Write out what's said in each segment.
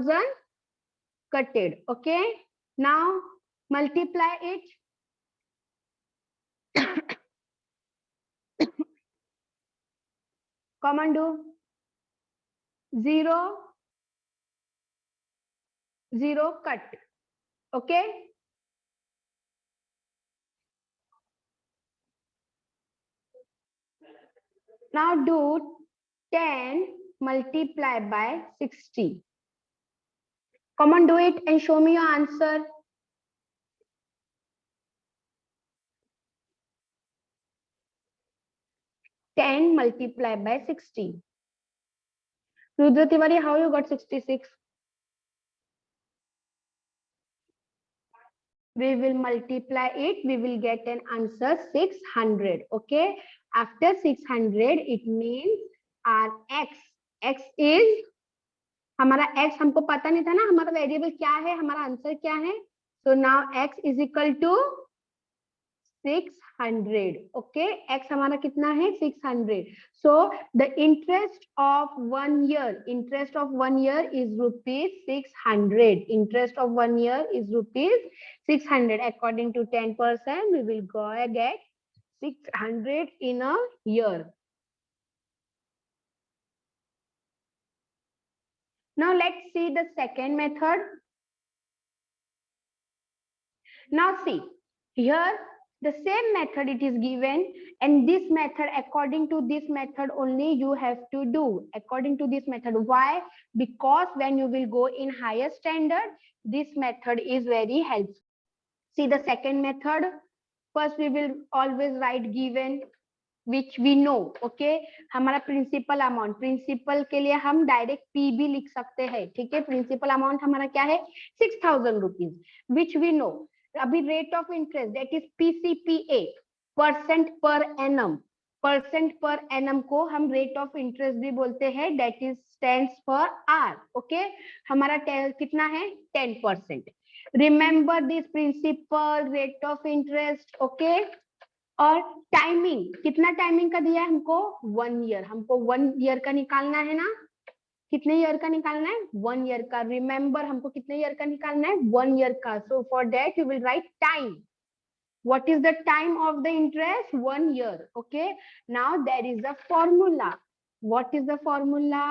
6000 cutted. Okay, now multiply it. Common do 0 0 cut. Okay, now do 10 multiply by 60. Come on, do it and show me your answer. Ten multiply by 60. Rudra Tiwari, how you got 66? We will multiply it. We will get an answer 600. Okay. After 600, it means our x. X is हमारा x हमको पता नहीं था ना हमारा variable क्या है हमारा आंसर क्या है so now x is equal to 600. Okay, x हमारा कितना है 600. So the interest of 1 year is rupees 600. Interest of 1 year is rupees 600. According to 10%, we will go and get 600 in a year. Now let's see the second method. Now see, here the same method it is given, and this method, according to this method only you have to do. According to this method. Why? Because when you will go in higher standard, this method is very helpful. See the second method. First we will always write given, which we know. Okay, हमारा principal amount, principal के लिए हम direct P भी लिख सकते हैं. ठीक है, प्रिंसिपल अमाउंट हमारा क्या है 6000 रुपीज, विच वी नो. अभी rate of interest that is PCPA, percent per annum. Percent per annum को हम रेट ऑफ इंटरेस्ट भी बोलते हैं, that is stands for R. Okay, हमारा कितना है 10%. Remember this principle, rate of interest. Okay, और टाइमिंग, कितना टाइमिंग का दिया है हमको 1 ईयर. हमको 1 ईयर का निकालना है ना. कितने ईयर का निकालना है 1 ईयर का. रिमेंबर हमको कितने ईयर का निकालना है 1 ईयर का. So for that you will write time. What is the time of the interest 1 year. Okay, now there is a formula. What is the formula?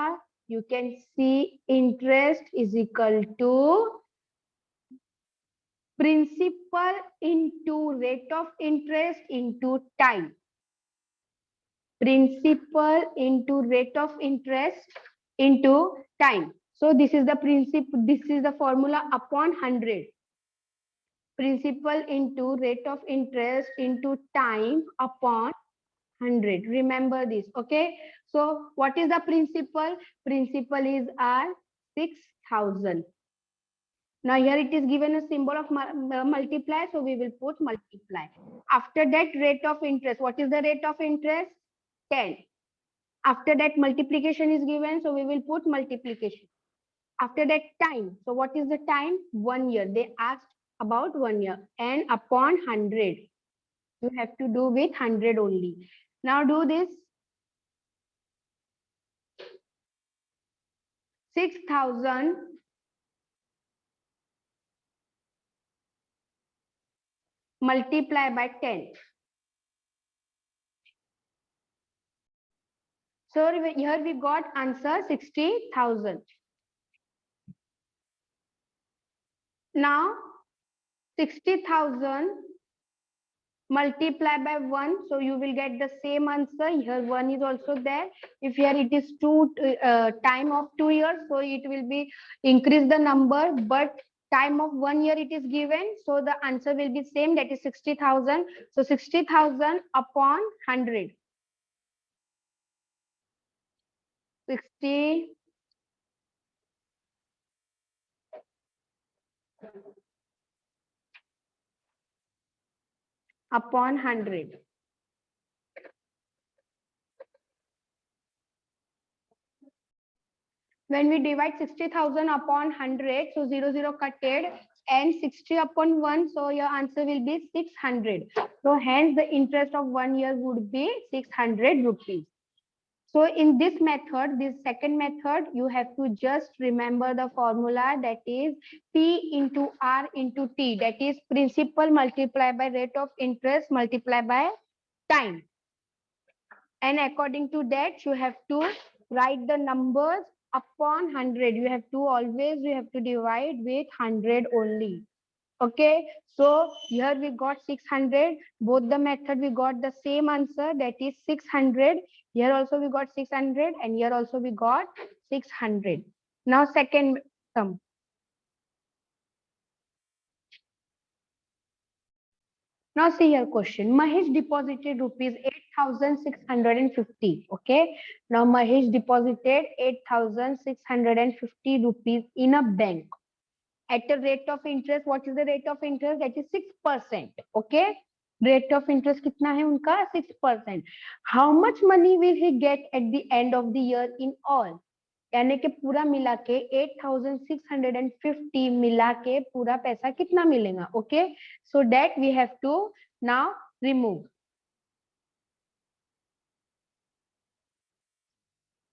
You can see interest is equal to principal into rate of interest into time. Principal into rate of interest into time. So this is the principle, this is the formula upon 100. Principal into rate of interest into time upon 100. Remember this. Okay, so what is the principal? Principal is our 6000. Now here it is given a symbol of multiply, so we will put multiply. After that, rate of interest. What is the rate of interest? 10. After that, multiplication is given, so we will put multiplication. After that, time. So what is the time? 1 year. They asked about 1 year. And upon 100. You have to do with 100 only. Now do this. 6000 multiply by 10. So here we got answer 60,000. Now 60,000 multiply by 1, so you will get the same answer. Here 1 is also there. If here it is time of 2 years, so it will be increase the number, but time of 1 year it is given, so the answer will be same, that is 60,000. So 60,000 upon 100. 60 upon 100. When we divide 60,000 upon 100, so 0 cutted, and 60 upon 1, so your answer will be 600. So hence the interest of 1 year would be 600 rupees. So in this method, this second method, you have to just remember the formula, that is P into R into T, that is principal multiplied by rate of interest multiplied by time. And according to that, you have to write the numbers upon 100. You have to divide with 100 only. Okay, so here we got 600. Both the method we got the same answer, that is 600. Here also we got 600 and here also we got 600. Now second sum. Now see your question. Mahesh deposited rupees 8,650. Okay. Now Mahesh deposited 8,650 rupees in a bank at a rate of interest. What is the rate of interest? That is 6%. Okay. Rate of interest कितना है उनका? 6%. How much money will he get at the end of the year in all? यानी कि पूरा मिला के 8,650 मिला के पूरा पैसा कितना मिलेगा? Okay, so that we have to now remove.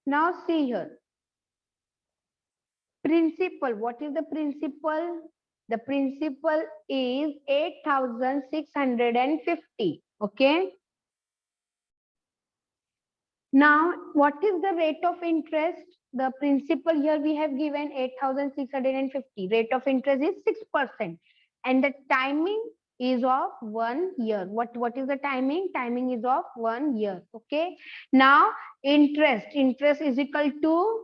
Now see here. Principal. What is the principal? The principal is 8,650. Okay. Now, what is the rate of interest? The principal here we have given 8,650. Rate of interest is 6%. And the timing is of 1 year. What is the timing? Timing is of 1 year. Okay. Now, interest. Interest is equal to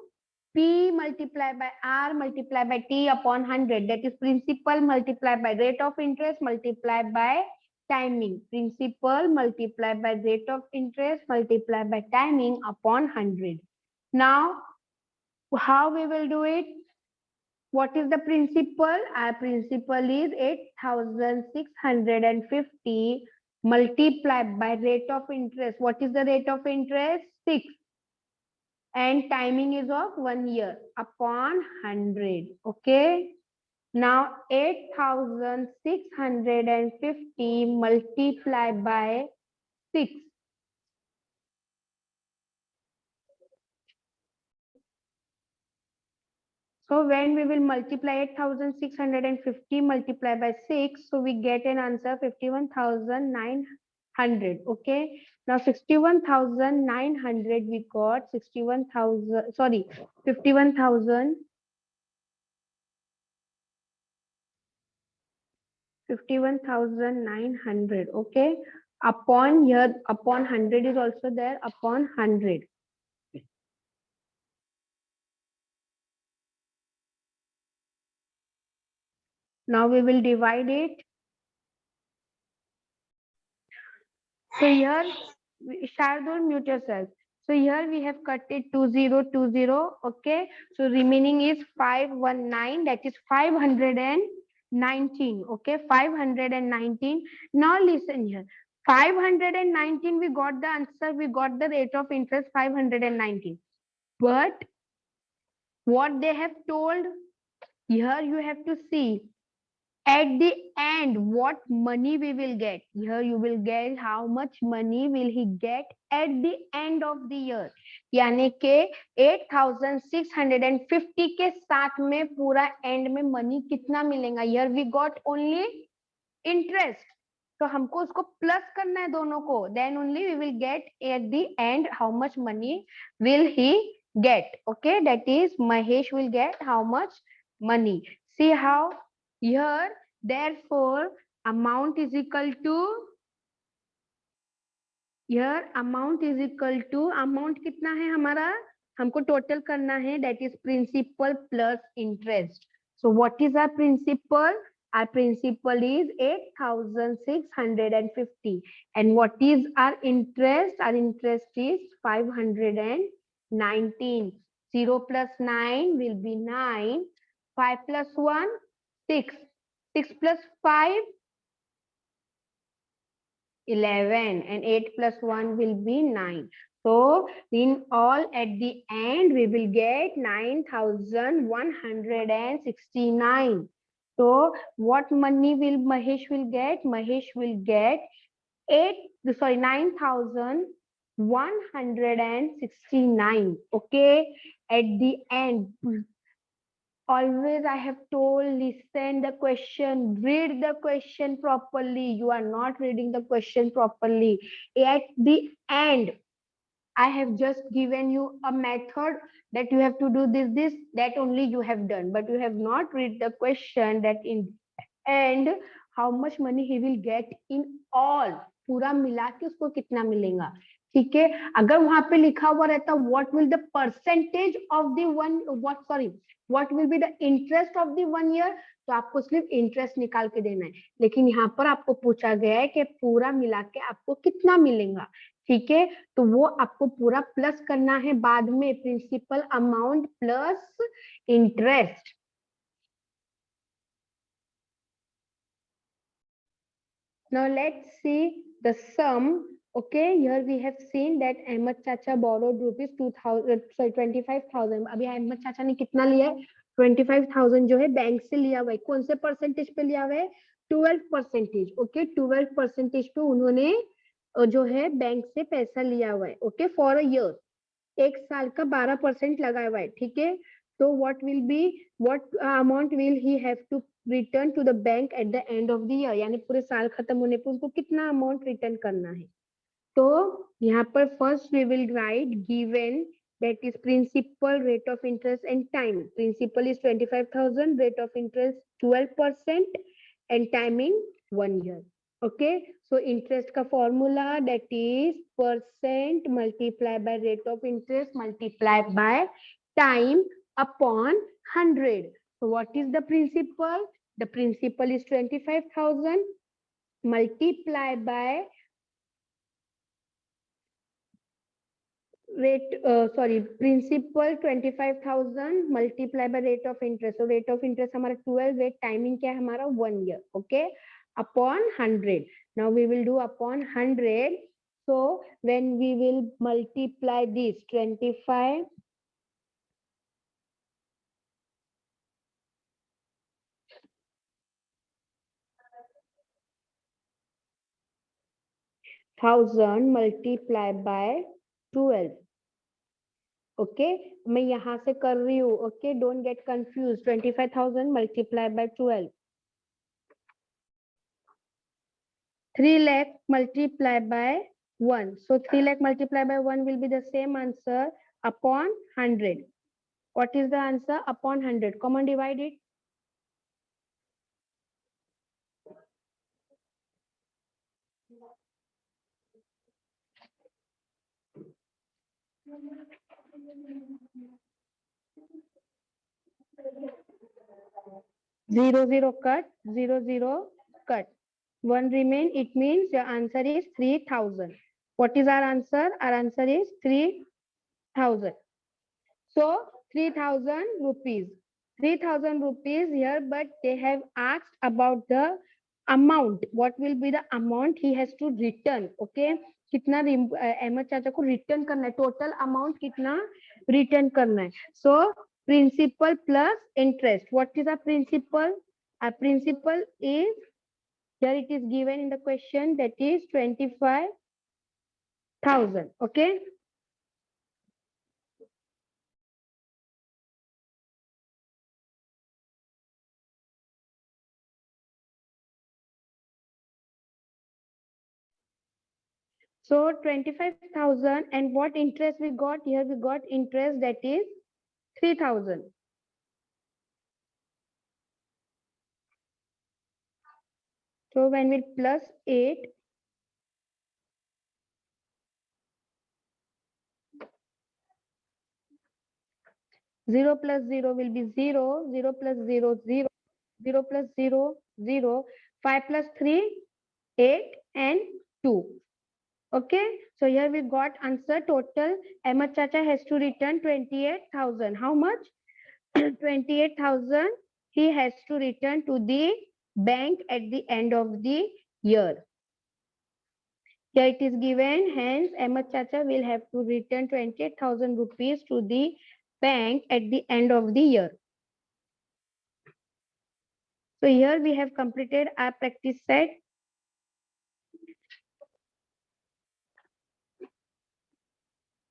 P multiplied by R multiplied by T upon 100. That is principal multiplied by rate of interest multiplied by timing. Principal multiplied by rate of interest multiplied by timing upon 100. Now, how we will do it? What is the principal? Our principal is 8,650 multiplied by rate of interest. What is the rate of interest? 6. And timing is of 1 year upon 100. Okay. Now 8,650 multiplied by 6. So when we will multiply 8,650 multiplied by 6, so we get an answer 51,900. Okay. Now 61,900 we got 61,000, sorry, 51,000. 51,900. Okay. Upon here, upon 100 is also there, upon 100. Now we will divide it. So here, Shardul, mute yourself. So here we have cut it 2020. Okay. So remaining is 519, that is 519. Okay. 519. Now listen here. 519, we got the answer. We got the rate of interest 519. But what they have told, here you have to see at the end what money we will get. Here you will get how much money will he get at the end of the year. यानी के 8,650 के साथ में पूरा and में money कितना मिलेगा. Here we got only interest, तो हमको उसको प्लस करना है दोनों को. Then only we will get at the end how much money will he get. Okay, that is Mahesh will get how much money. See how here, therefore amount is equal to, here amount is equal to, amount कितना है हमारा, हमको total करना है, that is principal plus interest. So what is our principal? Our principal is 8,650. And what is our interest? Our interest is 519. 0 plus 9 will be 9. 5 plus 1, 6. 6 plus 5, 11. And 8 plus 1 will be 9. So in all, at the end, we will get 9,169. So what money will Mahesh will get? Mahesh will get 9,000. 169. Okay, at the end, always I have told, listen the question, read the question properly. You are not reading the question properly. At the end, I have just given you a method that you have to do this, that only you have done, but you have not read the question that in end how much money he will get in all, पूरा मिला के उसको कितना मिलेगा. ठीक है, अगर वहां पे लिखा हुआ रहता what will the percentage of the one, what will be the interest of the 1 year, तो आपको सिर्फ इंटरेस्ट निकाल के देना है. लेकिन यहाँ पर आपको पूछा गया है कि पूरा मिला के आपको कितना मिलेगा. ठीक है, तो वो आपको पूरा प्लस करना है बाद में, principal amount plus interest. Now let's see the sum. Okay, here we have seen that Ahmed Chacha borrowed rupees 2000, sorry 25,000. अभी अहमद चाचा ने कितना लिया है? 25,000 जो है बैंक से लिया हुआ है. कौन से परसेंटेज पे लिया हुआ है? 12%. ओके, 12% पे उन्होंने जो है बैंक से पैसा लिया हुआ है. ओके, फॉर अ ईयर, एक साल का 12% लगाया हुआ है. ठीक है, तो what will be, what amount will he have to return to the bank at the end of the year, यानी पूरे साल खत्म होने पर उनको कितना अमाउंट रिटर्न करना है. तो यहाँ पर first we will write given, that is principal, rate of interest and time. Principal is 25,000, rate of interest 12% and timing 1 year. Okay, so interest ka formula, that is percent multiplied by rate of interest multiplied by time upon 100. So what is the principal? The principal is 25,000 multiplied by rate, principal 25,000 multiplied by rate of interest. So rate of interest हमारा 12, rate timing क्या है हमारा 1 year. Okay, upon 100. Now we will do upon 100. So when we will multiply this 25 1000 multiplied by 12. Okay, मैं यहाँ से कर रही हूँ. Okay, don't get confuse. 25,000 multiplied by 12. 3 lakh multiplied by 1. So 3 lakh multiplied by 1 will be the same answer upon 100. What is the answer upon 100? Common divide it. Zero zero cut, 0 0 cut. 1 remain. It means your answer is 3,000. What is our answer? Our answer is 3,000. So 3,000 rupees. 3,000 rupees here, but they have asked about the amount. What will be the amount he has to return? Okay, कितना अहमद चाचा को return करना है, total amount कितना return करना है. So principle plus interest. What is a principle? A principle is, here it is given in the question, that is 25,000. Okay, so 25,000, and what interest we got here? We got interest, that is 3,000. So when we plus 8, 0 plus 0 will be 0, 0 plus 0, 0, 0 plus 0, 0, 5 plus 3, 8 and 2. Okay, so here we got answer total. Ahmad Chacha has to return 28,000. How much? 28,000 he has to return to the bank at the end of the year. Here it is given, hence Ahmad Chacha will have to return 28,000 rupees to the bank at the end of the year. So here we have completed our practice set.